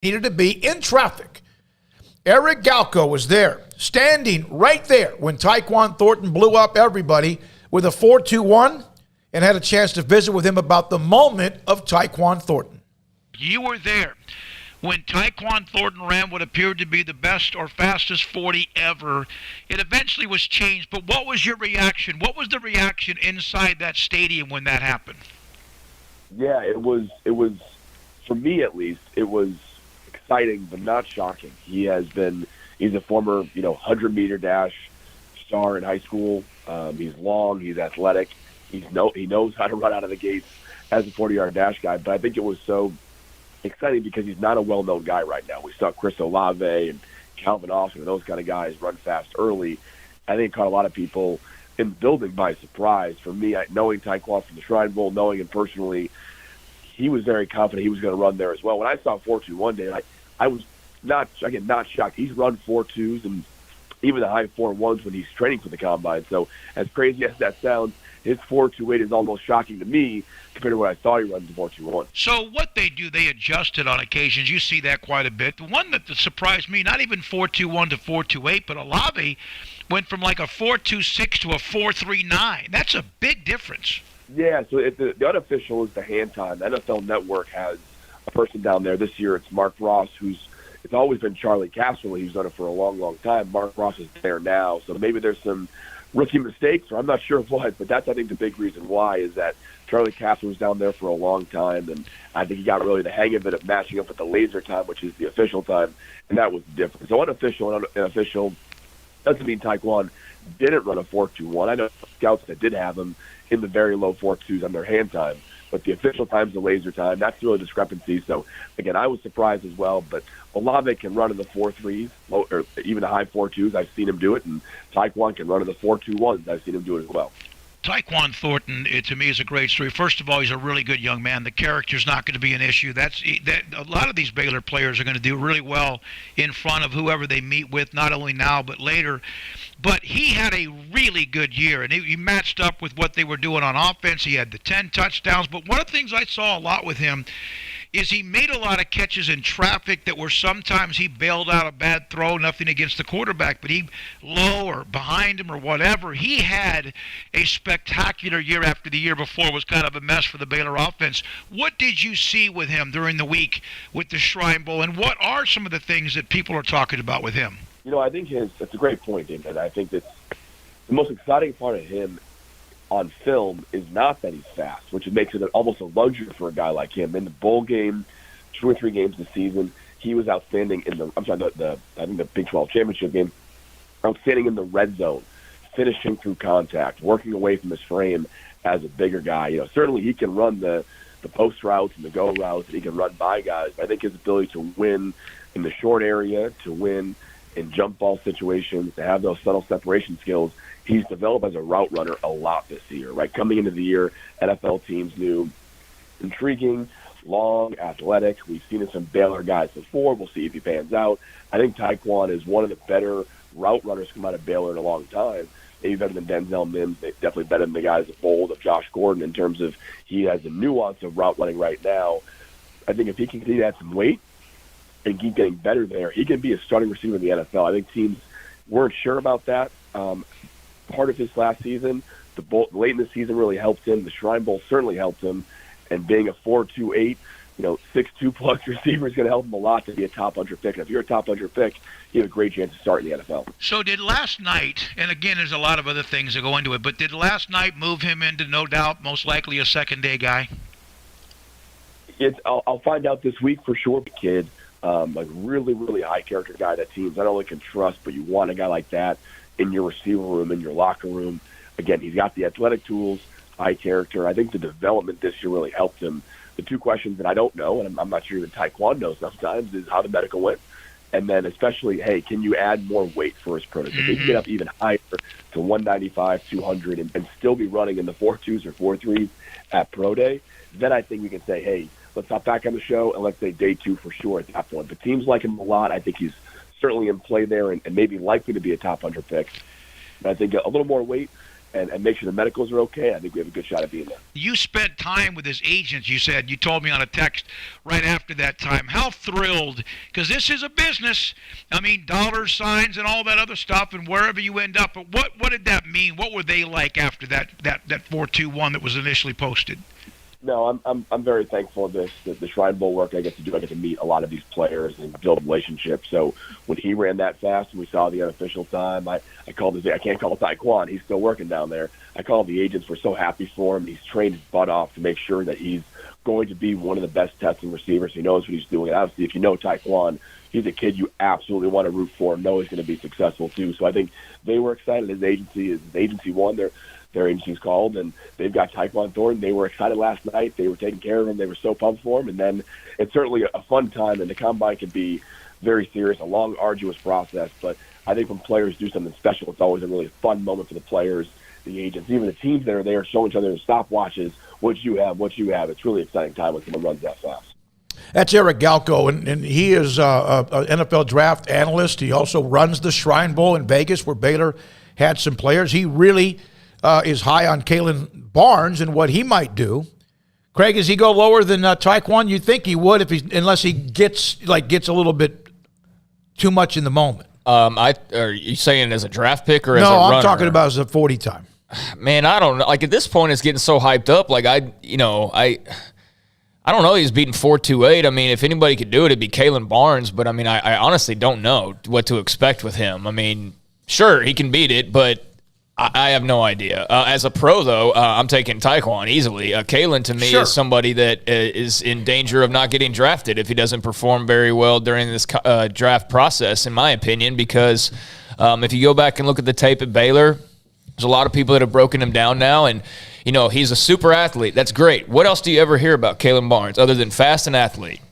needed to be in traffic. Eric Galko was there, standing right there when Tyquan Thornton blew up everybody with a 4-2-1, and had a chance to visit with him about the moment of Tyquan Thornton. You were there when Tyquan Thornton ran what appeared to be the best or fastest 40 ever. It eventually was changed, but what was your reaction? What was the reaction inside that stadium when that happened? Yeah, it was, for me at least, it was exciting but not shocking. He's a former, 100-meter dash star in high school. He's long, he's athletic. He knows how to run out of the gates as a 40-yard dash guy, but I think it was so exciting because he's not a well-known guy right now. We saw Chris Olave and Calvin Austin and those kind of guys run fast early. I think it caught a lot of people in the building by surprise. For me, knowing Tyquan from the Shrine Bowl, knowing him personally, he was very confident he was going to run there as well. When I saw 4.2 one day, I was not shocked. He's run 4.2s and even the high 4.1s when he's training for the combine. So as crazy as that sounds, his 4.28 is almost shocking to me compared to what I thought he runs in 4.21. So what they do, they adjust it on occasions. You see that quite a bit. The one that surprised me, not even 4.21 to 4.28, but Olave went from like a 4.26 to a 4.39. That's a big difference. Yeah, so the unofficial is the hand time. The NFL Network has a person down there. This year it's Mark Ross, it's always been Charlie Casserly, who's done it for a long, long time. Mark Ross is there now, so maybe there's some rookie mistakes, or I'm not sure what, but that's, I think, the big reason why is that Charlie Casserly was down there for a long time, and I think he got really the hang of it of matching up with the laser time, which is the official time, and that was different. So unofficial and unofficial doesn't mean Tyquan didn't run a 4.21. I know scouts that did have him in the very low 4.2s on their hand time, but the official time's the laser time. That's really a discrepancy. So, again, I was surprised as well, but Olave can run in the 4.3s, or even the high 4.2s. I've seen him do it, and Tyquan can run in the 4.21s. I've seen him do it as well. Tyquan Thornton, to me, is a great story. First of all, he's a really good young man. The character's not going to be an issue. That a lot of these Baylor players are going to do really well in front of whoever they meet with, not only now but later. But he had a really good year, and he matched up with what they were doing on offense. He had the 10 touchdowns. But one of the things I saw a lot with him is he made a lot of catches in traffic that were sometimes he bailed out a bad throw, nothing against the quarterback, but he low or behind him or whatever. He had a spectacular year after the year before was kind of a mess for the Baylor offense. What did you see with him during the week with the Shrine Bowl, and what are some of the things that people are talking about with him? I think that's a great point, David. I think that the most exciting part of him on film is not that he's fast, which makes it almost a luxury for a guy like him. In the bowl game, 2 or 3 games this season, he was outstanding in the Big 12 championship game, outstanding in the red zone, finishing through contact, working away from his frame as a bigger guy. Certainly he can run the post routes and the go routes, and he can run by guys. But I think his ability to win in the short area, to win in jump ball situations, to have those subtle separation skills, he's developed as a route runner a lot this year, right? Coming into the year, NFL teams knew intriguing, long, athletic. We've seen some Baylor guys before. We'll see if he pans out. I think Tyquan is one of the better route runners come out of Baylor in a long time. Maybe better than Denzel Mims. Definitely better than the guys of old, of Josh Gordon, in terms of he has a nuance of route running right now. I think if he can continue to add some weight and keep getting better there, he can be a starting receiver in the NFL. I think teams weren't sure about that. Part of his last season, late in the season really helped him. The Shrine Bowl certainly helped him. And being a 4.28, 6'2 plus receiver is going to help him a lot to be a top 100 pick. And if you're a top 100 pick, you have a great chance to start in the NFL. So did last night, and again, there's a lot of other things that go into it, but did last night move him into, no doubt, most likely a second-day guy? I'll find out this week for sure. Kid, really, really high character guy that teams not only can trust, but you want a guy like that in your receiver room, in your locker room. Again, he's got the athletic tools, high character. I think the development this year really helped him. The 2 questions that I don't know, and I'm not sure even Tyquan knows sometimes, is how the medical went. And then especially, hey, can you add more weight for his prototype? If he can get up even higher to 195, 200, and still be running in the 4.2s or 4.3s at Pro Day, then I think we can say, hey, let's hop back on the show, and let's say day 2 for sure at that point. But teams like him a lot. I think he's certainly in play there and maybe likely to be a top 100 pick. But I think a little more weight and make sure the medicals are okay, I think we have a good shot at being there. You spent time with his agents, you said. You told me on a text right after that time. How thrilled, because this is a business. I mean, dollar signs and all that other stuff and wherever you end up. But what did that mean? What were they like after that 4-2-1 that was initially posted? No, I'm very thankful of this. The Shrine Bowl work I get to do, I get to meet a lot of these players and build relationships. So when he ran that fast and we saw the unofficial time, I called his. I can't call Tyquan. He's still working down there. I called the agents. We're so happy for him. He's trained his butt off to make sure that he's going to be one of the best testing receivers. He knows what he's doing. And obviously, if you know Tyquan, he's a kid you absolutely want to root for and know he's going to be successful too. So I think they were excited. His agency won. Their agency's called, and they've got Tyquan Thornton. They were excited last night. They were taking care of him. They were so pumped for him. And then it's certainly a fun time, and the combine can be very serious, a long, arduous process. But I think when players do something special, it's always a really fun moment for the players, the agents, even the teams that are there showing each other stopwatches, what you have. It's really exciting time when someone runs that fast. That's Eric Galko, and he is an NFL draft analyst. He also runs the Shrine Bowl in Vegas, where Baylor had some players. He really is high on Kalen Barnes and what he might do. Craig, does he go lower than Tyquan? You'd think he would unless he gets a little bit too much in the moment. Are you saying as a draft pick or as a runner? No, I'm talking about as a 40 time. Man, I don't know. Like at this point, it's getting so hyped up. Like I don't know. He's beating 4.28. I mean, if anybody could do it, it'd be Kalen Barnes. But I mean, I honestly don't know what to expect with him. I mean, sure he can beat it, but I have no idea. As a pro, though, I'm taking Tyquan easily. Kalen, to me, is somebody that is in danger of not getting drafted if he doesn't perform very well during this draft process, in my opinion, because if you go back and look at the tape at Baylor, there's a lot of people that have broken him down now, and he's a super athlete. That's great. What else do you ever hear about Kalen Barnes other than fast and athlete?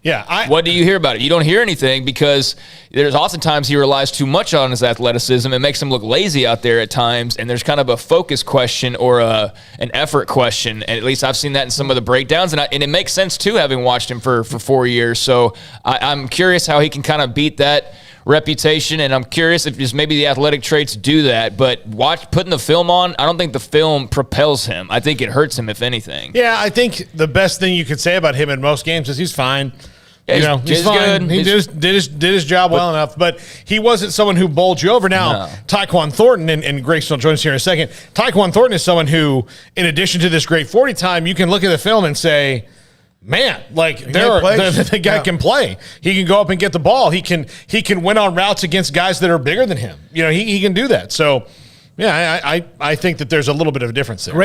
Yeah. What do you hear about it? You don't hear anything because there's oftentimes he relies too much on his athleticism. It makes him look lazy out there at times, and there's kind of a focus question or an effort question, and at least I've seen that in some of the breakdowns, and it makes sense too, having watched him for 4 years. So I'm curious how he can kind of beat that reputation, and I'm curious if just maybe the athletic traits do that, but putting the film on, I don't think the film propels him. I think it hurts him, if anything. Yeah, I think the best thing you could say about him in most games is he's fine. Yeah, he's fine. Good. He did his job well enough, but he wasn't someone who bowled you over. Now, Tyquan Thornton, and Grace will join us here in a second. Tyquan Thornton is someone who, in addition to this great 40 time, you can look at the film and say, man, like the guy can play. He can go up and get the ball. He can win on routes against guys that are bigger than him. He can do that. So, yeah, I think that there's a little bit of a difference there.